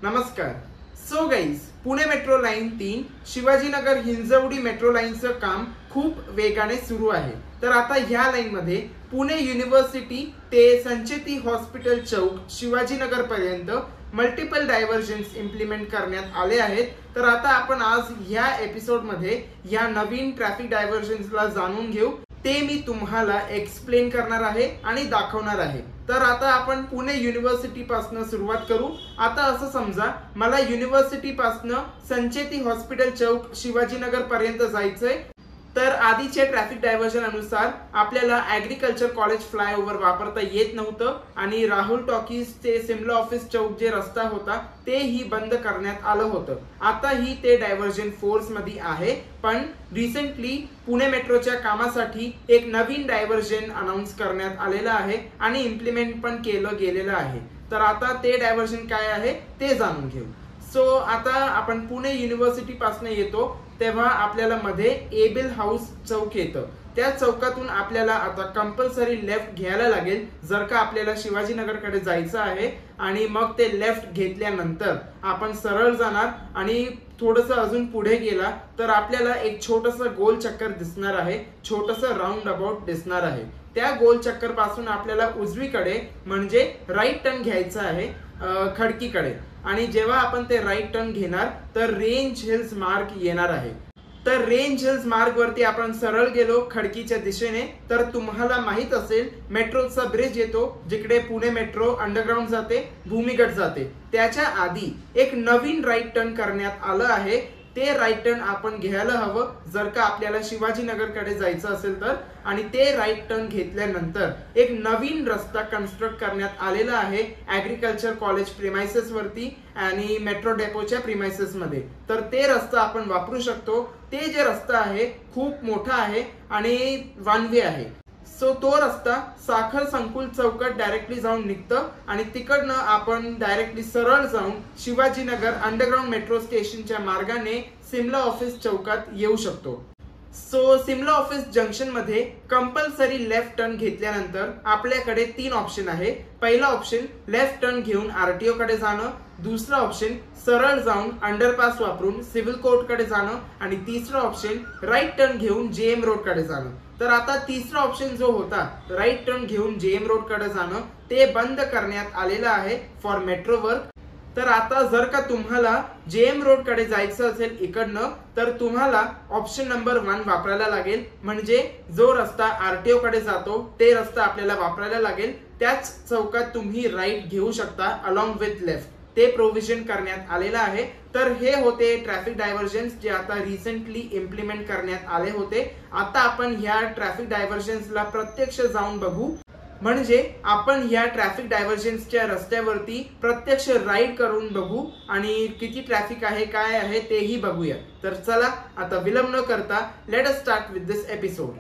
नमस्कार. So guys, Pune metro line 3 Shivajinagar Hinjawadi metro लाईनचं काम खूप वेगाने सुरू आहे. तर आता ह्या लाईन मध्ये पुणे युनिव्हर्सिटी ते संचेती हॉस्पिटल चौक शिवाजीनगर पर्यंत मल्टिपल डायव्हर्जन्स इम्प्लिमेंट करण्यात आले आहेत. तर आता आपण आज ह्या एपिसोड मध्ये या नवीन ट्रॅफिक डायव्हर्जन्सला जाणून घेऊ. ते मी तुम्हाला एक्सप्लेन करणार आहे आणि दाखवणार आहे. तर आता आपण पुणे युनिव्हर्सिटी पासून सुरुवात करू. आता असं समजा मला युनिव्हर्सिटी पासून संचेती हॉस्पिटल चौक शिवाजीनगर पर्यंत जायचंय. तर आधीचे ट्रॅफिक डायव्हर्जन अनुसार आपल्याला ऍग्रीकल्चर कॉलेज फ्लायओव्हर वापरता येत नव्हतं आणि राहुल टॉकीज ते सिमला ऑफिस चौक जे रस्ता होता तेही बंद करण्यात आलं होतं. आताही ते डायव्हर्जन फोर्स मध्ये आहे, पण रिसेंटली पुणे मेट्रोच्या कामासाठी एक नवीन डायव्हर्जन अनाउन्स करण्यात आलेलं आहे आणि इम्प्लिमेंट पण केलं गेलेलं आहे. तर आता ते डायव्हर्जन काय आहे ते जाणून घेऊ. सो आता आपण पुणे युनिव्हर्सिटी पासून येतो तेव्हा आपल्याला मध्ये एबिल हाऊस चौक येतं. त्या चौकातून आपल्याला आता कंपल्सरी लेफ्ट घ्यायला लागेल जर का आपल्याला शिवाजीनगरकडे जायचं आहे. आणि मग ते लेफ्ट घेतल्यानंतर आपण सरळ जाणार आणि थोडंसं अजून पुढे गेला तर आपल्याला एक छोटंसं गोल चक्कर दिसणार आहे, छोटंसं राऊंड अबाउट दिसणार आहे. त्या गोल चक्कर पासून आपल्याला उजवीकडे म्हणजे राईट टर्न घ्यायचा आहे खडकीकडे. आणि जेव्हा आपण ते राईट टर्न घेणार तर रेंज हिल्स मार्ग येणार आहे. तर रेंज हिल्स मार्ग वरती आपण सरळ गेलो खडकीच्या दिशेने तर तुम्हाला माहित असेल मेट्रोचा ब्रिज येतो जिकडे पुणे मेट्रो अंडरग्राउंड जाते, भूमिगत जाते. त्याच्या आधी एक नवीन राईट टर्न करण्यात आलं आहे. ते राईट टर्न आपण घ्यायला हवं जर का आपल्याला शिवाजीनगरकडे जायचं असेल तर. आणि ते राईट टर्न घेतल्यानंतर एक नवीन रस्ता कन्स्ट्रक्ट करण्यात आलेला आहे ऍग्रीकल्चर कॉलेज प्रिमाइसेस वरती आणि मेट्रो डेपोच्या प्रिमाइसेस मध्ये. तर ते रस्ता आपण वापरू शकतो. ते जे रस्ता आहे खूप मोठा आहे आणि वन वे आहे. सो तो रस्ता साखर संकुल चौकात डायरेक्टली जाऊन निघतं आणि तिकडनं आपण डायरेक्टली सरळ जाऊन शिवाजीनगर अंडरग्राउंड मेट्रो स्टेशनच्या मार्गाने सिमला ऑफिस चौकात येऊ शकतो. सो सिमला ऑफिस जंक्शन मध्ये कंपल्सरी लेफ्ट टर्न घेतल्यानंतर आपल्याकडे 3 ऑप्शन आहे. पहिला ऑप्शन लेफ्ट टर्न घेऊन आरटीओ कडे जाणं, दुसरा ऑप्शन सरळ जाऊन अंडरपास वापरून सिव्हिल कोर्ट कडे जाणं आणि तिसरा ऑप्शन राईट टर्न घेऊन जेएम रोड कडे जाणं. तर आता तिसरा ऑप्शन जो होता राईट टर्न घेऊन जेएम रोड कडे जाणं ते बंद करण्यात आलेलं आहे फॉर मेट्रो वर्क. तर आता जर का तुम्हाला जेएम रोड कडे जायचं असेल इकडनं तर तुम्हाला ऑप्शन नंबर 1 वापरायला लागेल. म्हणजे जो रस्ता आरटीओ कडे जातो ते रस्ता आपल्याला वापरायला लागेल. त्याच चौकात तुम्ही राईट घेऊ शकता अलॉंग विथ लेफ्ट. ते प्रोव्हिजन करण्यात आलेलं आहे. तर हे होते ट्रॅफिक डायव्हर्जन्स जे आता रिसेंटली इम्प्लिमेंट करण्यात आले होते. आता आपण ह्या ट्रॅफिक डायव्हर्जन्सला प्रत्यक्ष जाऊन बघू. म्हणजे आपण ह्या ट्रॅफिक डायव्हर्जन्सच्या रस्त्यावरती प्रत्यक्ष राईड करून बघू आणि किती ट्रॅफिक आहे काय आहे तेही बघूया. तर चला आता विलंब न करता let us start with this episode.